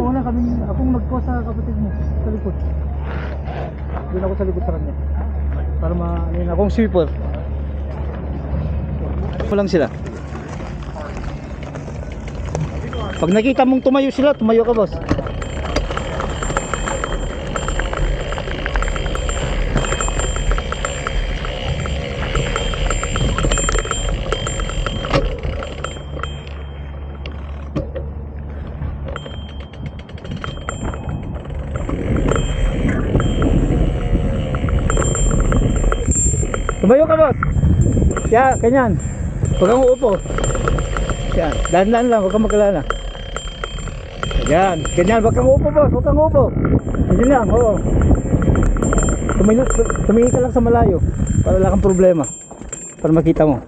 mauna kami, akong nagkuha sa kapatid mo, sa likod. Doon ako sa likod sa kanya. Para ano akong sweeper. Ano lang sila. Pag nakita mong tumayo sila, tumayo ka boss. Tumayo ka boss. Yan, ganyan. Huwag kang uupo. Yan, dahan-dahan lang, huwag kang magkalala. Yan, ganyan, huwag kang uupo boss, huwag kang uupo. Ganyan lang, oo. Tumingin ka lang sa malayo para wala kang problema. Para makita mo.